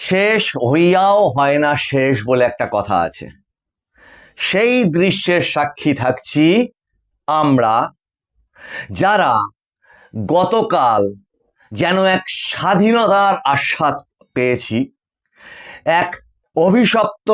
শেষ হইয়াও হয় না শেষ বলে একটা কথা আছে। সেই দৃশ্যের সাক্ষী থাকছি আমরা, যারা গতকাল যেন এক স্বাধীনতার আস্বাদ পেয়েছি, এক অভিশপ্ত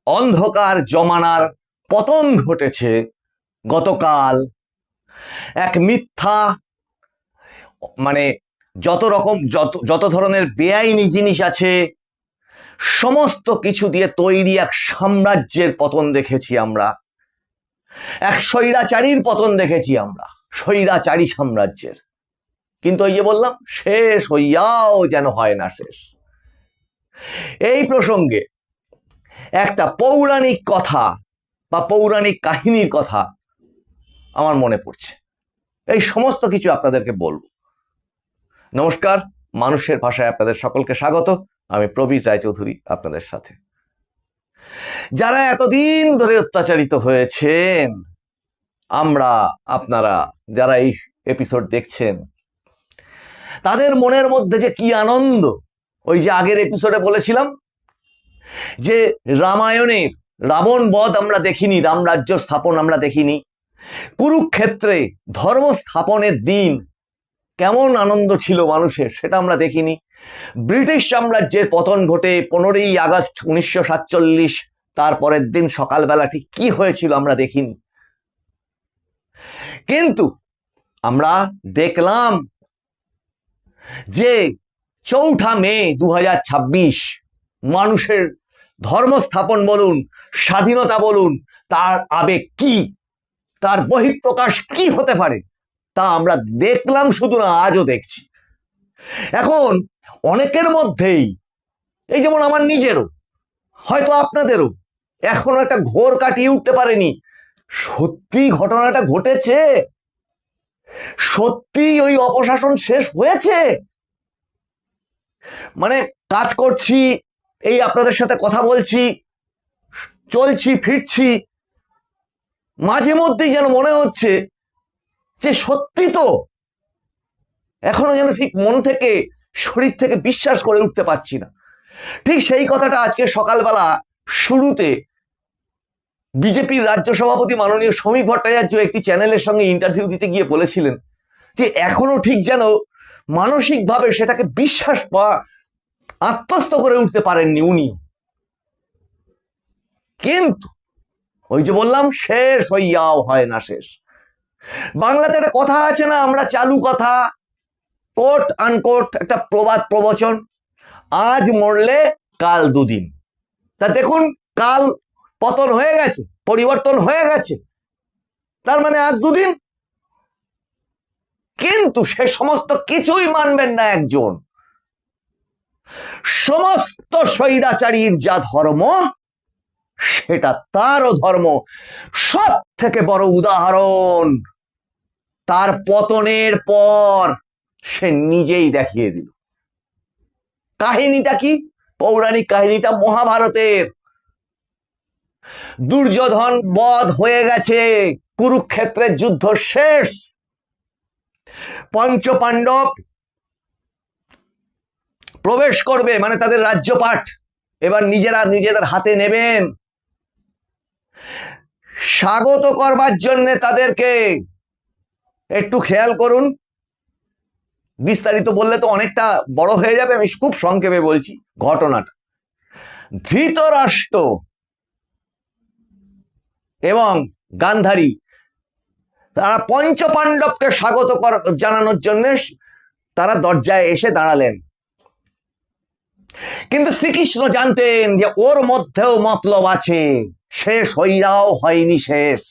অন্ধকার জমানার পতন ঘটেছে গতকাল। এক মিথ্যা, মানে যত ধরনের বেআইনি জিনিস আছে সমস্ত কিছু দিয়ে তৈরি এক সাম্রাজ্যের পতন দেখেছি আমরা, এক স্বৈরাচারীর পতন দেখেছি আমরা, স্বৈরাচারী সাম্রাজ্যের। কিন্তু ওই যে বললাম, শেষ হইয়াও যেন হয় না শেষ। এই প্রসঙ্গে একটা পৌরাণিক কথা বা পৌরাণিক কাহিনীর কথা আমার মনে পড়ছে, এই সমস্ত কিছু আপনাদেরকে বলবো। নমস্কার, মানুষের ভাষায় আপনাদের সকলকে স্বাগত। আমি প্রবীর রায়চৌধুরী আপনাদের সাথে। যারা এতদিন ধরে অত্যাচারিত হয়েছেন, আমরা, আপনারা যারা এই এপিসোড দেখছেন, তাদের মনের মধ্যে যে কি আনন্দ! ওই যে আগের এপিসোডে বলেছিলাম যে রামায়ণের রাবণ বধ আমরা দেখিনি, রামরাজ্য স্থাপন আমরা দেখিনি, কুরুক্ষেত্রে ধর্ম স্থাপনের দিন কেমন আনন্দ ছিল মানুষের সেটা আমরা দেখিনি, ব্রিটিশ সাম্রাজ্যের পতন ঘটে 15ই আগস্ট 1947, তারপরের দিন সকালবেলা ঠিক কি হয়েছিল আমরা দেখিনি। কিন্তু আমরা দেখলাম যে 4 মে 2026 মানুষের ধর্মস্থাপন বলুন, স্বাধীনতা বলুন, তার আবেগ কি, তার বহিঃপ্রকাশ কি হতে পারে তা আমরা দেখলাম, শুধু না আজও দেখছি। এখন অনেকের মধ্যেই, এই যেমন আমার নিজেরও, হয়তো আপনাদেরও এখনো একটা ঘোর কাটিয়ে উঠতে পারেনি, সত্যি ঘটনাটা ঘটেছে, সত্যি ওই অপশাসন শেষ হয়েছে। মানে কাজ করছি, এই আপনাদের সাথে কথা বলছি, চলছি ফিরছি, মাঝে মধ্যেই যেন মনে হচ্ছে যে সত্যি তো, এখনো যেন ঠিক মন থেকে, শরীর থেকে বিশ্বাস করে উঠতে পারছি না। ঠিক সেই কথাটা আজকে সকালবেলা শুরুতে বিজেপির রাজ্য সভাপতি মাননীয় শ্রমিক ভট্টাচার্য একটি চ্যানেলের সঙ্গে ইন্টারভিউ দিতে গিয়ে বলেছিলেন যে এখনো ঠিক যেন মানসিকভাবে সেটাকে বিশ্বাস বা আত্মস্থ করে উঠতে পারেননি উনিও। কিন্তু ওই যে বললাম, শেষ হইয়াও হয় না শেষ। বাংলাতে একটা কথা আছে না, আমরা চালু কথা, কোট আনকোট একটা প্রবাদ প্রবচন, আজ মরলে কাল দুদিন। তা দেখুন, কাল পতন হয়ে গেছে, পরিবর্তন হয়ে গেছে, তার মানে আজ দুদিন। কিন্তু সে সমস্ত কিছুই মানবেন না একজন। সমস্ত স্বৈরাচারীর যা ধর্ম, সেটা তারও ধর্ম। সব থেকে বড় উদাহরণ তার পতনের পর সে নিজেই দেখিয়ে দিল। কাহিনীটা কি? পৌরাণিক কাহিনীটা মহাভারতের। দুর্যোধন বধ হয়ে গেছে, কুরুক্ষেত্রের যুদ্ধ শেষ, পঞ্চপাণ্ডব প্রবেশ করবে, মানে তাদের রাজ্যপাঠ এবার নিজেদের হাতে নেবেন। স্বাগত করবার জন্য তাদেরকে একটু খেয়াল করুন, বিস্তারিত বললে তো অনেকটা বড় হয়ে যাবে, আমি খুব সংক্ষেপে বলছি ঘটনাটা। ধৃতরাষ্ট্র এবং গান্ধারী তারা পঞ্চপাণ্ডবকে স্বাগত জানানোর জন্য তারা দরজায় এসে দাঁড়ালেন। কিন্তু শ্রীকৃষ্ণ জানতেন যে ওর মধ্যেও মতলব আছে, শেষ হইয়াও হয়নি শেষ,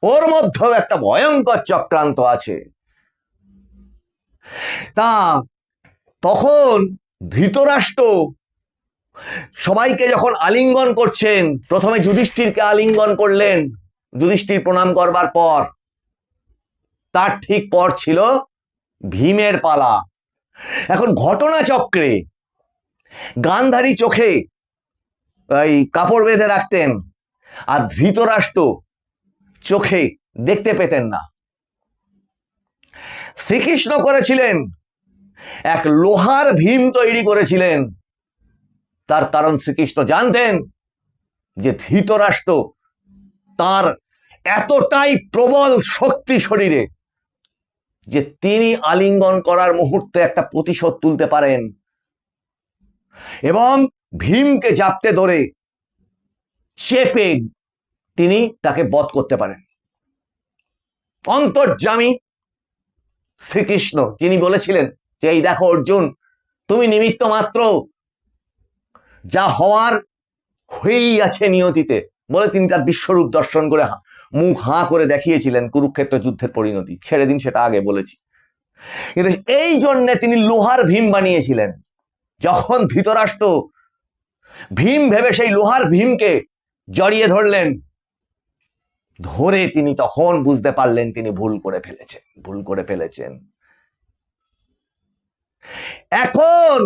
ওর মধ্যেও একটা ভয়ঙ্কর চক্রান্ত আছে। তা তখন ধৃতরাষ্ট্র সবাইকে যখন আলিঙ্গন করছেন, প্রথমে যুধিষ্ঠিরকে আলিঙ্গন করলেন, যুধিষ্ঠির প্রণাম করবার পর তার ঠিক পর ছিল ভীমের পালা। এখন ঘটনাচক্রে গান্ধারী চোখে এই কাপড় বেঁধে রাখতেন, আর ধৃতরাষ্ট্র চোখে দেখতে পেতেন না। শ্রীকৃষ্ণ করেছিলেন এক লোহার ভীম তৈরি করেছিলেন, তার কারণ শ্রীকৃষ্ণ জানতেন যে ধৃতরাষ্ট্র তার এতটাই প্রবল শক্তি শরীরে যে তিনি আলিঙ্গন করার মুহূর্তে একটা প্রতিশোধ তুলতে পারেন এবং ভীমকে জাপটে ধরে চেপে তিনি তাকে বধ করতে পারেন। অন্তর্যামী শ্রীকৃষ্ণ যিনি বলেছিলেন যে এই দেখো অর্জুন, তুমি নিমিত্ত মাত্র, যা হওয়ার হয়েই আছে নিয়তিতে, বলে তিনি তার বিশ্বরূপ দর্শন করে মুখ হাঁ করে দেখিয়েছিলেন কুরুক্ষেত্র যুদ্ধের পরিণতি। ছেড়ে দিন, সেটা আগে বলেছি। কিন্তু এই জন্যে তিনি লোহার ভীম বানিয়েছিলেন। যখন ধৃতরাষ্ট্র ভীম ভেবে সেই লোহার ভীমকে জড়িয়ে ধরলেন, ধরে তিনি তখন বুঝতে পারলেন তিনি ভুল করে ফেলেছেন। এখন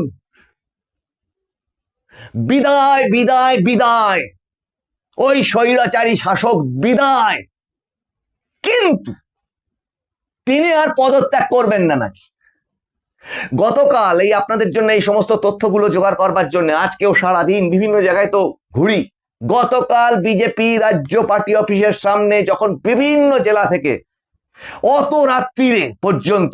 বিদায় বিদায় বিদায়, ওই স্বৈরাচারী শাসক বিদায়। কিন্তু তিনি আর পদত্যাগ করবেন না নাকি? গতকাল এই আপনাদের জন্য এই সমস্ত তথ্যগুলো জোগাড় করবার জন্য আজকেও সারাদিন বিভিন্ন জায়গায় তো ঘুরি। গতকাল বিজেপি রাজ্য পার্টি অফিসের সামনে যখন বিভিন্ন জেলা থেকে অত রাত্রিরে পর্যন্ত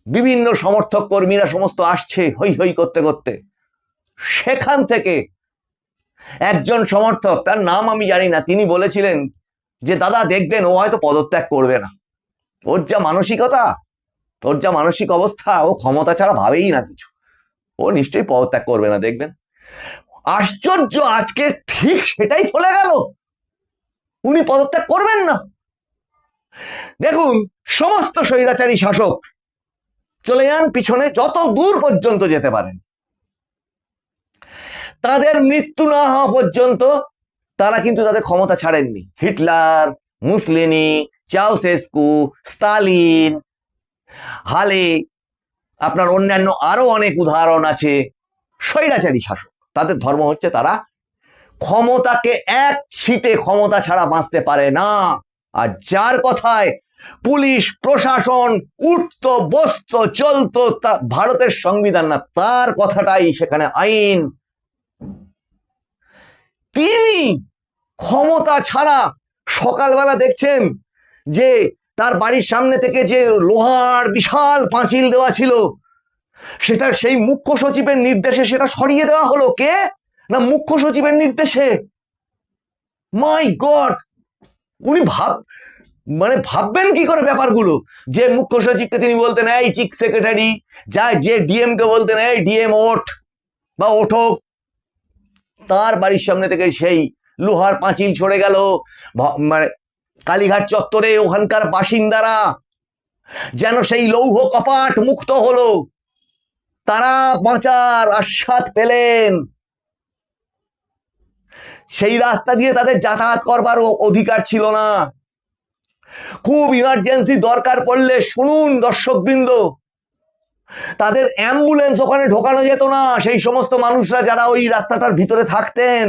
বিভিন্ন সমর্থক কর্মীরা সমস্ত আসছে হই হই করতে করতে, সেখান থেকে একজন সমর্থক, তার নাম আমি জানি না, তিনি বলেছিলেন যে দাদা দেখবেন ও হয়তো পদত্যাগ করবে না, ওর যা মানসিকতা, ওর যা মানসিক অবস্থা, ও ক্ষমতা ছাড়া ভাবেই না কিছু, ও নিশ্চয়ই পদত্যাগ করবে না দেখবেন। আশ্চর্য, আজকে ঠিক সেটাই ফলে গেল, উনি পদত্যাগ করবেন না। দেখুন, সমস্ত স্বৈরাচারী শাসক চলে যান পিছনে, যত দূর পর্যন্ত যেতে পারেন, তাদের মৃত্যু না হওয়া পর্যন্ত তারা কিন্তু তাদের ক্ষমতা ছাড়েননি। হিটলার, মুসলিনি, চাউসেস্কু, স্তালিন, হালে, আপনার অন্যান্য আরো অনেক উদাহরণ আছে। স্বৈরাচারী শাসক, তাদের ধর্ম হচ্ছে তারা ক্ষমতাকে এক ছিটে ক্ষমতা ছাড়া বাঁচতে পারে না। আর যার কথায় পুলিশ প্রশাসন উঠতো বসতো চলতো, ভারতের সংবিধান না, তার কথাটাই সেখানে আইন। তিনি ক্ষমতা ছাড়া সকালবেলা দেখছেন যে তার বাড়ির সামনে থেকে যে লোহার বিশাল পাঁচিল দেওয়া ছিল, সেটা সেই মুখ্য সচিবের নির্দেশে সেটা সরিয়ে দেওয়া হলো। কে না, মুখ্য সচিবের নির্দেশে। মাই গড, উনি ভাববেন কি করে ব্যাপারগুলো, যে মুখ্য সচিবকে তিনি বলতেন এই চিফ সেক্রেটারি, যে ডিএম কে বলতেন এই ডিএম ওঠ বা ওঠো, তার বাড়ির সামনে থেকে সেই লোহার পাঁচিল সরে গেল। মানে কালীঘাট চত্বরে ওখানকার বাসিন্দারা যেন সেই লৌহ কপাট মুক্ত হলো, তারা বাঁচার আস্বাদ পেলেন। সেই রাস্তা দিয়ে তাদের যাতায়াত করবার অধিকার ছিল না। খুব ইমার্জেন্সি দরকার পড়লে, শুনুন দর্শকবৃন্দ, তাদের অ্যাম্বুলেন্স ওখানে ঢোকানো যেত না। সেই সমস্ত মানুষরা যারা ওই রাস্তাটার ভিতরে থাকতেন,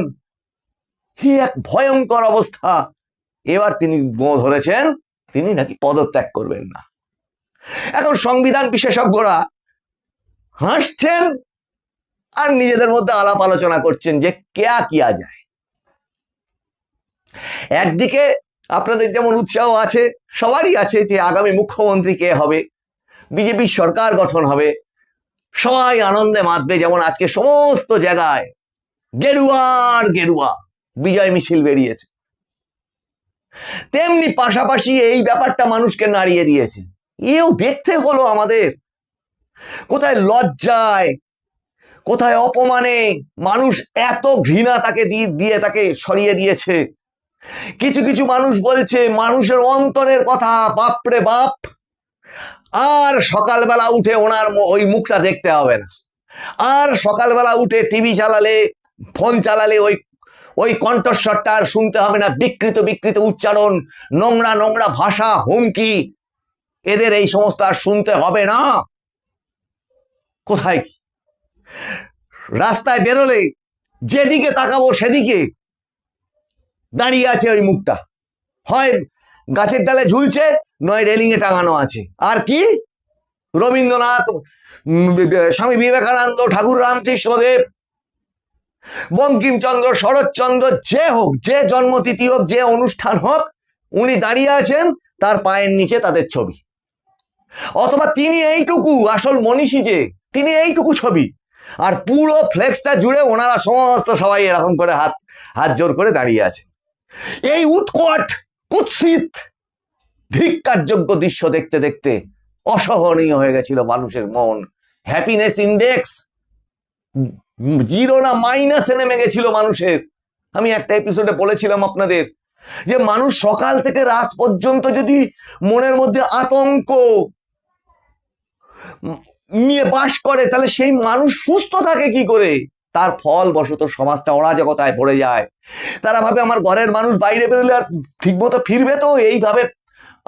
কি এক ভয়ঙ্কর অবস্থা। এবার তিনি ধরেছেন তিনি নাকি পদত্যাগ করবেন না। এখন সংবিধান বিশেষজ্ঞরা হাসছেন আর নিজেদের মধ্যে আলাপ আলোচনা করছেন যে কেয়া কিয়া যায়। একদিকে আপনাদের যেমন উৎসাহ আছে, সবারই আছে যে আগামী মুখ্যমন্ত্রী কে হবে, বিজেপির সরকার গঠন হবে, সবাই আনন্দে মাতবে। যেমন আজকে সমস্ত জায়গায় গেরুয়ার গেরুয়া বিজয় মিছিল বেরিয়েছে, তেমনি পাশাপাশি এই ব্যাপারটা মানুষকে নাড়িয়ে দিয়েছে। এও দেখতে হলো আমাদের, কোথায় লজ্জায়, কোথায় অপমানে মানুষ এত ঘৃণা তাকে দিয়ে তাকে সরিয়ে দিয়েছে। কিছু কিছু মানুষ বলছে মানুষের অন্তরের কথা, বাপরে বাপ, আর সকালবেলা উঠে ওনার ওই মুখটা দেখতে হবে না, আর সকালবেলা উঠে টিভি চালালে, ফোন চালালে ওই কণ্ঠস্বরটা আর শুনতে হবে না। বিকৃত বিকৃত উচ্চারণ, নোংরা নোংরা ভাষা, হুমকি, এদের এই সমস্ত আর শুনতে হবে না। কোথায় কি রাস্তায় বেরোলে যেদিকে তাকাবো সেদিকে দাঁড়িয়ে আছে ওই মুখটা, হয় গাছের ডালে ঝুলছে, নয় রেলিং এ টাঙানো আছে। আর কি রবীন্দ্রনাথ, স্বামী বিবেকানন্দ, ঠাকুর রামকৃষ্ণদেব, বঙ্কিমচন্দ্র, শরৎচন্দ্র, যে হোক, যে জন্মতিথি হোক, যে অনুষ্ঠান হোক, উনি দাঁড়িয়ে আছেন, তার পায়ের নিচে তাদের ছবি, অথবা তিনি এইটুকু আসল মনীষী, যে তিনি এইটুকু ছবি, আর পুরো ফ্লেক্সটা জুড়ে ওনারা সমস্ত সবাই এরকম করে হাত হাত জোর করে দাঁড়িয়ে আছে। এই উৎকট, কুৎসিত, ধিক্কারযোগ্য দৃশ্য দেখতে দেখতে অসহনীয় হয়ে গেছিল মানুষের মন। হ্যাপিনেস ইন্ডেক্স জিরো না মাইনাসে নেমে গেছিল মানুষের। আমি একটা এপিসোডে বলেছিলাম আপনাদের যে মানুষ সকাল থেকে রাত পর্যন্ত যদি মনের মধ্যে আতঙ্ক নিয়ে বাস করে, তাহলে সেই মানুষ সুস্থ থাকে কি করে? তার ফল বশত সমাজটা অরাজকতায় ভরে যায়। তারা ভাবে আমার ঘরের মানুষ বাইরে বেরোলে আর ঠিক মতো ফিরবে তো? এইভাবে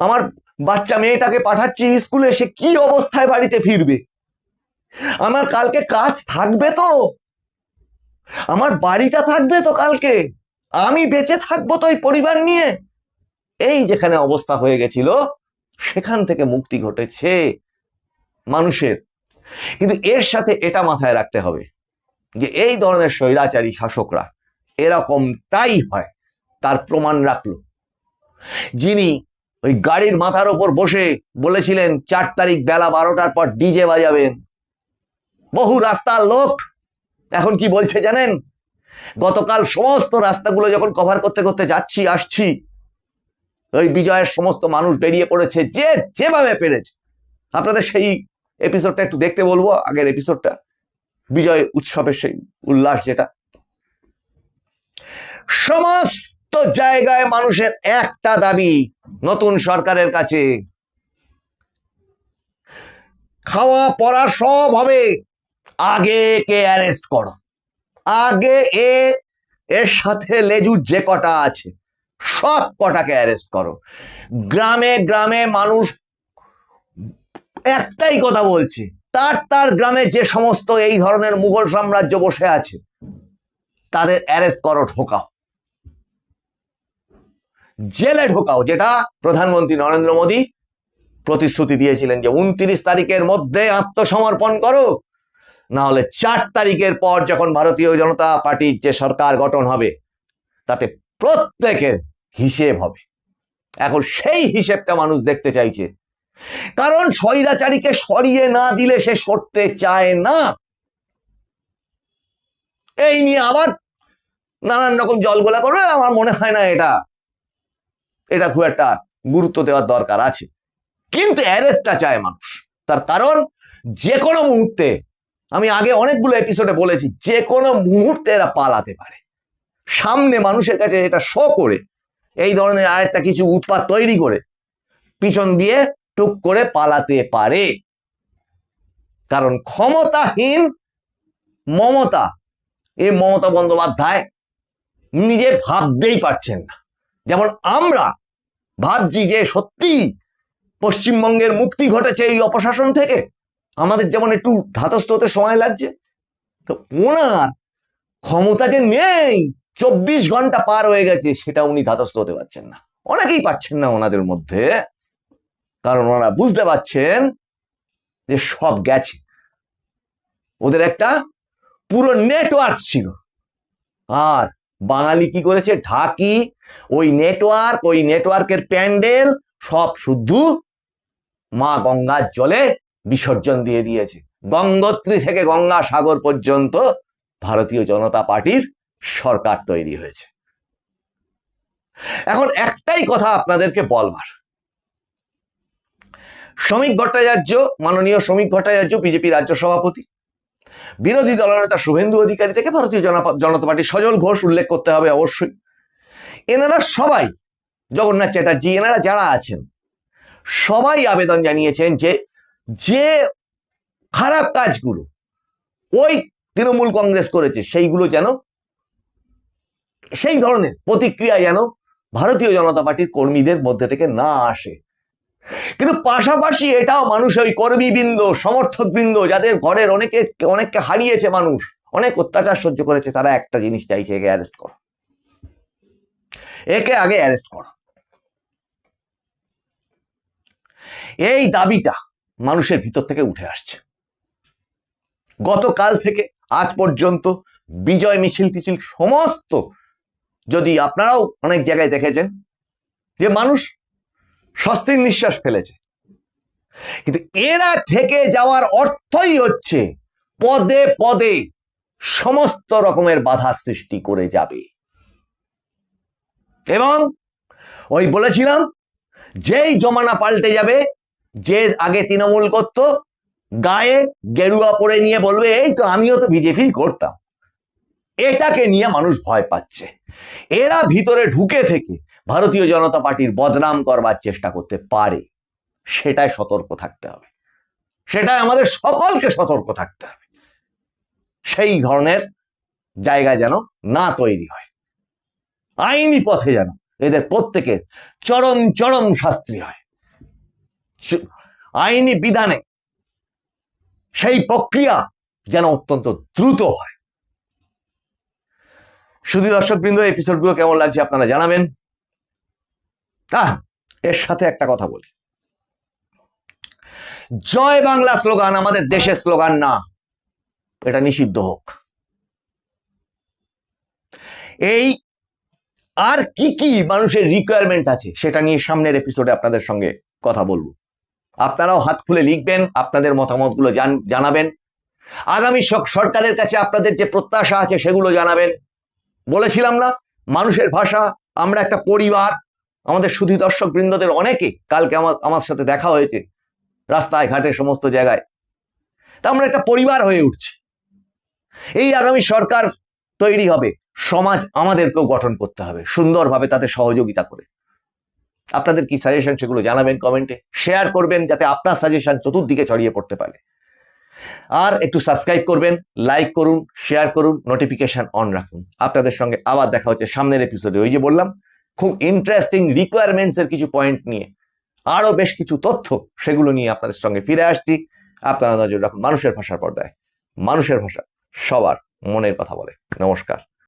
আমার বাচ্চা মেয়েটাকে পাঠাচ্ছি স্কুলে, সে কি অবস্থায় বাড়িতে ফিরবে? আমার কালকে কাজ থাকবে তো? আমার বাড়িটা থাকবে তো কালকে? আমি বেঁচে থাকবো তো এই পরিবার নিয়ে? এই যেখানে অবস্থা হয়ে গেছিল, সেখান থেকে মুক্তি ঘটেছে মানুষের। কিন্তু এর সাথে এটা মাথায় রাখতে হবে যে এই ধরনের স্বৈরাচারী শাসকরা এরকমটাই হয়। তার প্রমাণ রাখলো যিনি ওই গাড়ির মাথার ওপর বসে বলেছিলেন 4 তারিখ বেলা 12টার পর ডিজে বাজাবেন। বহু রাস্তার লোক এখন কি বলছে জানেন? গতকাল সমস্ত রাস্তাগুলো যখন কভার করতে করতে যাচ্ছি আসছি, ওই বিজয়ের সমস্ত মানুষ বেরিয়ে পড়েছে যে যেভাবে পেরেছে। আপনাদের সেই এপিসোডটা একটু দেখতে বলবো, আগের এপিসোডটা, বিজয় উৎসবের সেই উল্লাস, যেটা সমস্ত জায়গায় মানুষের একটা দাবি নতুন সরকারের কাছে, খাওয়া পড়া সব হবে, আগে কে অ্যারেস্ট করো, আগে এর সাথে লেজুর যে কটা আছে সব কটাকে অ্যারেস্ট করো। গ্রামে গ্রামে মানুষ একটাই কথা বলছে, তার গ্রামে যে সমস্ত এই ধরনের মুঘল সাম্রাজ্য বসে আছে তাদের অ্যারেস্ট করো, ঢোকাও, জেলে ঢোকাও। যেটা প্রধানমন্ত্রী নরেন্দ্র মোদী প্রতিশ্রুতি দিয়েছিলেন যে 29 তারিখের মধ্যে আত্মসমর্পণ করো, না হলে 4 তারিখের পর যখন ভারতীয় জনতা পার্টির যে সরকার গঠন হবে তাতে প্রত্যেকের হিসেব হবে। এখন সেই হিসেবটা মানুষ দেখতে চাইছে, কারণ স্বৈরাচারীকে সরিয়ে না দিলে সে সরতে চায় না। এই নিয়ে আবার নানান রকম জলগোলা করবে। আমার মনে হয় না এটা খুব একটা গুরুত্ব দেওয়ার দরকার আছে। কিন্তু অ্যারেস্টটা চায় মানুষ, তার কারণ যে কোনো মুহূর্তে, আমি আগে অনেকগুলো এপিসোডে বলেছি, যে কোনো মুহূর্তে এরা পালাতে পারে। সামনে মানুষের কাছে এটা শো করে এই ধরনের আরেকটা কিছু উৎপাত তৈরি করে পিছন দিয়ে টুক করে পালাতে পারে। কারণ ক্ষমতাহীন মমতা, এই মমতা বন্দ্যোপাধ্যায় নিজে ভাবতেই পারছেন না। যেমন আমরা ভাবছি যে সত্যি পশ্চিমবঙ্গের মুক্তি ঘটেছে এই অপশাসন থেকে, আমাদের যেমন একটু ধাতস্থ হতে সময় লাগছে, তো ওনার ক্ষমতা যে নেই, 24 ঘন্টা পার হয়ে গেছে, সেটা উনি ধাতস্থ হতে পারছেন না। অনেকেই পারছেন না ওনাদের মধ্যে, কারণ ওনারা বুঝতে পারছেন যে সব গেছে। ওদের একটা পুরো নেটওয়ার্ক ছিল, আর বাঙালি কি করেছে? ঢাকি ওই নেটওয়ার্কের প্যান্ডেল সব শুদ্ধ মা গঙ্গার জলে বিসর্জন দিয়ে দিয়েছে। গঙ্গোত্রী থেকে গঙ্গা সাগর পর্যন্ত ভারতীয় জনতা পার্টির সরকার তৈরি হয়েছে। এখন একটাই কথা আপনাদেরকে বলবার, শ্রমিক ভট্টাচার্য, মাননীয় শ্রমিক ভট্টাচার্য বিজেপি রাজ্য সভাপতি, বিরোধী দলনেতা শুভেন্দু অধিকারী থেকে ভারতীয় জনতা পার্টির সজল ঘোষ উল্লেখ করতে হবে অবশ্যই, এনারা সবাই, জগন্নাথ চ্যাটার্জি, এনারা যারা আছেন সবাই আবেদন জানিয়েছেন যে খারাপ কাজগুলো ওই তৃণমূল কংগ্রেস করেছে সেইগুলো যেন, সেই ধরনের প্রতিক্রিয়া যেন ভারতীয় জনতা পার্টির কর্মীদের মধ্যে থেকে না আসে। কিন্তু পাশাপাশি এটাও মানুষ, ওই কর্মীবৃন্দ, সমর্থক বৃন্দ, যাদের ঘরের অনেককে হারিয়েছে মানুষ, অনেক অত্যাচার সহ্য করেছে, তারা একটা জিনিস চাইছে, একে অ্যারেস্ট করো, একে আগে অ্যারেস্ট করো। এই দাবিটা মানুষের ভিতর থেকে উঠে আসছে। গতকাল থেকে আজ পর্যন্ত বিজয় মিছিল টিছিল সমস্ত, যদি আপনারাও অনেক জায়গায় দেখেছেন যে মানুষ স্বস্তির নিঃশ্বাস ফেলেছে, কিন্তু এরা থেকে যাওয়ার অর্থই হচ্ছে পদে পদে সমস্ত রকমের বাধা সৃষ্টি করে যাবে। এবং ওই বলেছিলাম, যেই জমানা পাল্টে যাবে, যে আগে তৃণমূল করত গায়ে গেরুয়া পরে নিয়ে বলবে এই তো আমিও তো বিজেপি করতাম, এটাকে নিয়ে মানুষ ভয় পাচ্ছে। এরা ভিতরে ঢুকে থেকে ভারতীয় জনতা পার্টির বদনাম করবার চেষ্টা করতে পারে, সেটাই সতর্ক থাকতে হবে, সেটাই আমাদের সকলকে সতর্ক থাকতে হবে। সেই ধরনের জায়গা যেন না তৈরি হয়, আইনি পথে যেন এদের প্রত্যেকের চরম চরম শাস্তি হয়, আইনি বিধানে সেই প্রক্রিয়া যেন অত্যন্ত দ্রুত হয়। শুধু দর্শকবৃন্দ, এপিসোডগুলো কেমন লাগছে আপনারা জানাবেন। এর সাথে একটা কথা বলি, জয় বাংলা স্লোগান আমাদের দেশের স্লোগান না, এটা নিষিদ্ধ হোক। এই আর কি কি মানুষের রিকোয়ারমেন্ট আছে সেটা নিয়ে সামনের এপিসোডে আপনাদের সঙ্গে কথা বলবো। আপনারাও হাত খুলে লিখবেন, আপনাদের মতামতগুলো জানাবেন, আগামী সরকারের কাছে আপনাদের যে প্রত্যাশা আছে সেগুলো জানাবেন। বলেছিলাম না, মানুষের ভাষা, আমরা একটা পরিবার। আমাদের শুধু দর্শক বৃন্দদের অনেকে কালকে আমার সাথে দেখা হয়েছে রাস্তায় ঘাটে সমস্ত জায়গায়, তা আমরা একটা পরিবার হয়ে উঠছি। এই আগামী সরকার তৈরি হবে, সমাজ আমাদেরকেও গঠন করতে হবে সুন্দরভাবে, তাতে সহযোগিতা করে। আপনাদের কি সাজেশন সেগুলো জানাবেন কমেন্টে, শেয়ার করবেন যাতে আপনার সাজেশন চতুর্দিকে ছড়িয়ে পড়তে পারে। আর একটু সাবস্ক্রাইব করবেন, লাইক করুন, শেয়ার করুন, নোটিফিকেশন অন রাখুন। আপনাদের সঙ্গে আবার দেখা হচ্ছে সামনের এপিসোডে। ওই যে বললাম, খুব ইন্টারেস্টিং রিকোয়ারমেন্টস এর কিছু পয়েন্ট নিয়ে, আরো বেশ কিছু তথ্য, সেগুলো নিয়ে আপনাদের সঙ্গে ফিরে আসছি। আপনারা নজর রাখুন মানুষের ভাষার পর্দায়। মানুষের ভাষা সবার মনের কথা বলে। নমস্কার।